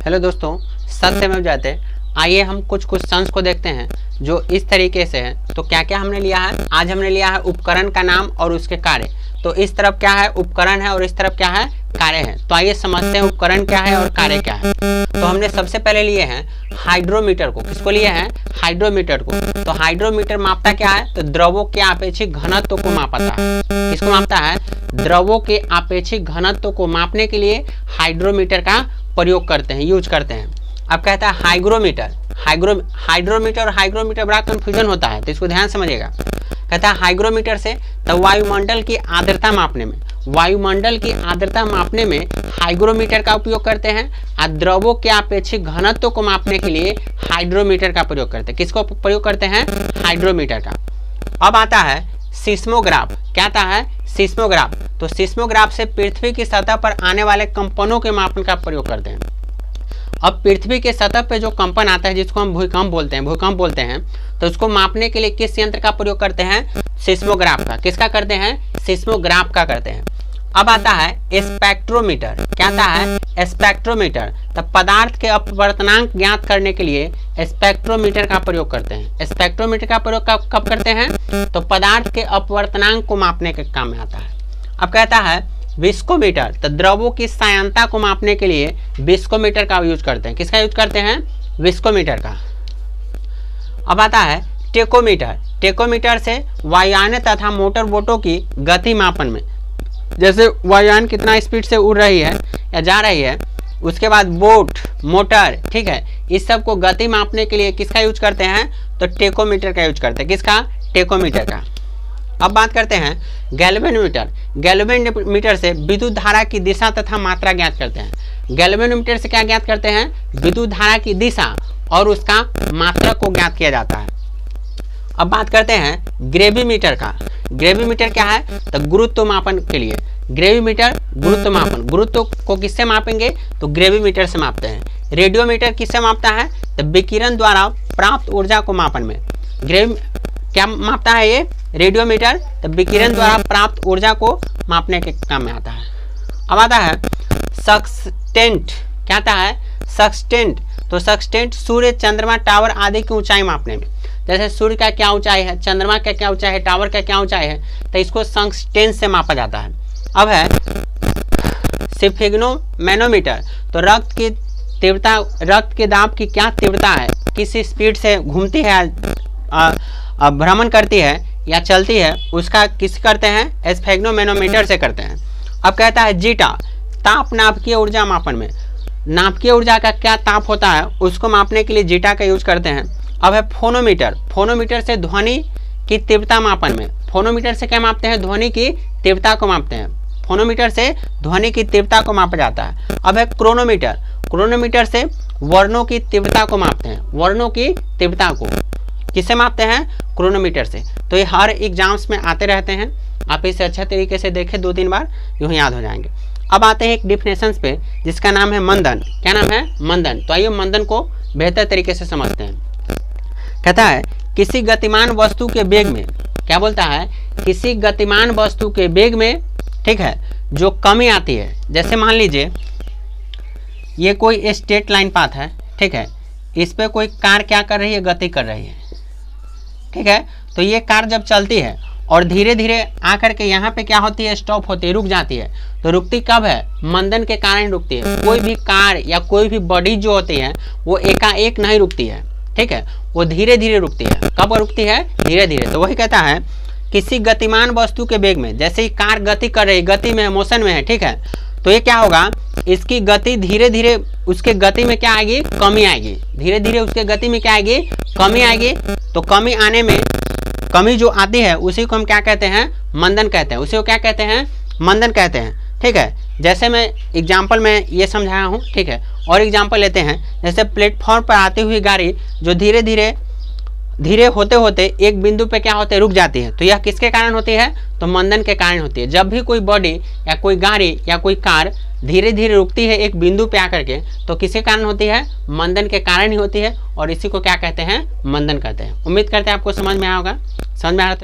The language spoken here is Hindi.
हेलो दोस्तों, सत्यमेव जयते। आइए हम कुछ क्वेश्चंस को देखते हैं जो इस तरीके से हैं। तो क्या क्या हमने लिया है, आज हमने लिया है उपकरण का नाम और उसके कार्य। तो इस तरफ क्या है, उपकरण है और इस तरफ क्या है, कार्य है। तो आइए समझते हैं उपकरण क्या है और कार्य क्या है। तो हमने सबसे पहले लिए हैं हाइड्रोमीटर को। किसको लिए हैं, हाइड्रोमीटर को। तो हाइड्रोमीटर मापता क्या है, तो द्रवों के आपेक्षिक घनत्व को मापता है। किसको मापता है, द्रवों के आपेक्षिक घनत्व को मापने के लिए हाइड्रोमीटर का प्रयोग करते हैं, यूज करते हैं। अब कहता है हाइग्रोमीटर। हाइड्रोमीटर और हाइग्रोमीटर बड़ा कंफ्यूजन होता है, तो इसको ध्यान समझिएगा। कहता है हाइग्रोमीटर से तो वायुमंडल की आर्द्रता मापने में, वायुमंडल की आर्द्रता मापने में हाइग्रोमीटर का उपयोग करते हैं। और द्रवों के आपेक्षिक घनत्व को मापने के लिए हाइड्रोमीटर का प्रयोग करते हैं। किसको प्रयोग करते हैं, हाइड्रोमीटर का। अब आता है सिस्मोग्राफ। क्या आता है, सिस्मोग्राफ। तो सिस्मोग्राफ से पृथ्वी की सतह पर आने वाले कंपनों के मापन का प्रयोग करते हैं। अब पृथ्वी के सतह पे जो कंपन आता है जिसको हम भूकंप बोलते हैं, तो उसको मापने के लिए किस यंत्र का प्रयोग करते हैं, सिस्मोग्राफ का। किसका करते हैं, सिस्मोग्राफ का करते हैं। अब आता है स्पेक्ट्रोमीटर। क्या आता है, स्पेक्ट्रोमीटर। तब पदार्थ के अपवर्तनांक ज्ञात करने के लिए स्पेक्ट्रोमीटर का प्रयोग करते हैं। स्पेक्ट्रोमीटर का प्रयोग कब करते हैं, तो पदार्थ के अपवर्तनांक को मापने के काम में आता है। अब कहता है विस्कोमीटर। तो द्रवों की सायनता को मापने के लिए विस्कोमीटर का यूज करते हैं। किसका यूज करते हैं, विस्कोमीटर का। अब आता है टेकोमीटर। टेकोमीटर से वायुयान तथा मोटर बोटों की गति मापन में, जैसे वायुयान कितना स्पीड से उड़ रही है या जा रही है, उसके बाद बोट, मोटर, ठीक है, इस सब को गति मापने के लिए किसका यूज करते हैं, तो टेकोमीटर का यूज करते हैं। किसका, टेकोमीटर का। अब बात करते हैं गैल्वेनोमीटर। गैल्वेनोमीटर से विद्युत धारा की दिशा तथा मात्रा ज्ञात करते हैं। गैल्वेनोमीटर से क्या ज्ञात करते हैं, विद्युत धारा की दिशा और उसका मात्रा को ज्ञात किया जाता है। अब बात करते हैं ग्रेविमीटर का। ग्रेविमीटर क्या है, तो गुरुत्व मापन के लिए। ग्रेविमीटर गुरुत्व मापन। गुरुत्व को किससे मापेंगे, तो ग्रेविमीटर से मापते हैं। रेडियोमीटर किससे मापता है, तो विकिरण द्वारा प्राप्त ऊर्जा को मापन में। क्या मापता है ये, रेडियोमीटर। तो विकिरण द्वारा प्राप्त ऊर्जा को मापने के काम में आता है। अब आता है सक्सटेंट। क्या आता है, सक्सटेंट। तो सक्सटेंट सूर्य, चंद्रमा, टावर आदि की ऊंचाई मापने में। जैसे सूर्य का क्या ऊंचाई है, चंद्रमा का क्या ऊंचाई है, टावर का क्या ऊंचाई है, तो इसको सक्सटेंट से मापा जाता है। अब है स्फिग्नोमेनोमीटर। तो रक्त की तीव्रता, रक्त के दाब की क्या तीव्रता है, किस स्पीड से घूमती है, भ्रमण करती है या चलती है, उसका किस करते हैं, स्फिग्नोमेनोमीटर से करते हैं। अब कहता है जीटा। ताप नाभिकीय ऊर्जा मापन में, नाभिकीय ऊर्जा का क्या ताप होता है उसको मापने के लिए जीटा का यूज करते हैं। अब है फोनोमीटर। फोनोमीटर से ध्वनि की तीव्रता मापन में। फोनोमीटर से क्या मापते हैं, ध्वनि की तीव्रता को मापते हैं। फोनोमीटर से ध्वनि की तीव्रता को मापा जाता है। अब है क्रोनोमीटर। क्रोनोमीटर से वर्णों की तीव्रता को मापते हैं। वर्णों की तीव्रता को किससे मापते हैं, क्रोनोमीटर से। तो ये हर एग्जाम्स में आते रहते हैं, आप इसे अच्छे तरीके से देखें, 2-3 बार यूँ याद हो जाएंगे। अब आते हैं एक डिफिनेशंस पे जिसका नाम है मंदन। क्या नाम है, मंदन। तो आइए मंदन को बेहतर तरीके से समझते हैं। कहता है किसी गतिमान वस्तु के वेग में, क्या बोलता है, किसी गतिमान वस्तु के वेग में, ठीक है, जो कमी आती है। जैसे मान लीजिए ये कोई स्ट्रेट लाइन पाथ है, ठीक है, इस पे कोई कार क्या कर रही है, गति कर रही है, ठीक है। तो ये कार जब चलती है और धीरे धीरे आकर के यहाँ पे क्या होती है, स्टॉप होती है, रुक जाती है। तो रुकती कब है, मंदन के कारण रुकती है। कोई भी कार या कोई भी बॉडी जो होती है वो एकाएक नहीं रुकती है, ठीक है, वो धीरे धीरे रुकती है। कब रुकती है, धीरे धीरे। तो वही कहता है किसी गतिमान वस्तु के वेग में, जैसे ही कार गति कर रही, गति में है, मोशन में है, ठीक है, तो ये क्या होगा, इसकी गति धीरे धीरे, उसके गति में क्या आएगी, कमी आएगी। धीरे धीरे उसके गति में क्या आएगी, कमी आएगी। तो कमी आने में, कमी जो आती है उसी को हम क्या कहते हैं, मंदन कहते हैं। उसी को क्या कहते हैं, मंदन कहते हैं, ठीक है। जैसे मैं एग्जाम्पल में ये समझाया हूँ, ठीक है। और एग्जाम्पल लेते हैं, जैसे प्लेटफॉर्म पर आती हुई गाड़ी जो धीरे धीरे होते होते एक बिंदु पे क्या होते है, रुक जाती है। तो यह किसके कारण होती है, तो मंदन के कारण होती है। जब भी कोई बॉडी या कोई गाड़ी या कोई कार धीरे धीरे रुकती है एक बिंदु पे आकर के, तो किसके कारण होती है, मंदन के कारण ही होती है। और इसी को क्या कहते हैं, मंदन कहते हैं। उम्मीद करते हैं आपको समझ में आया होगा। समझ में आ रहा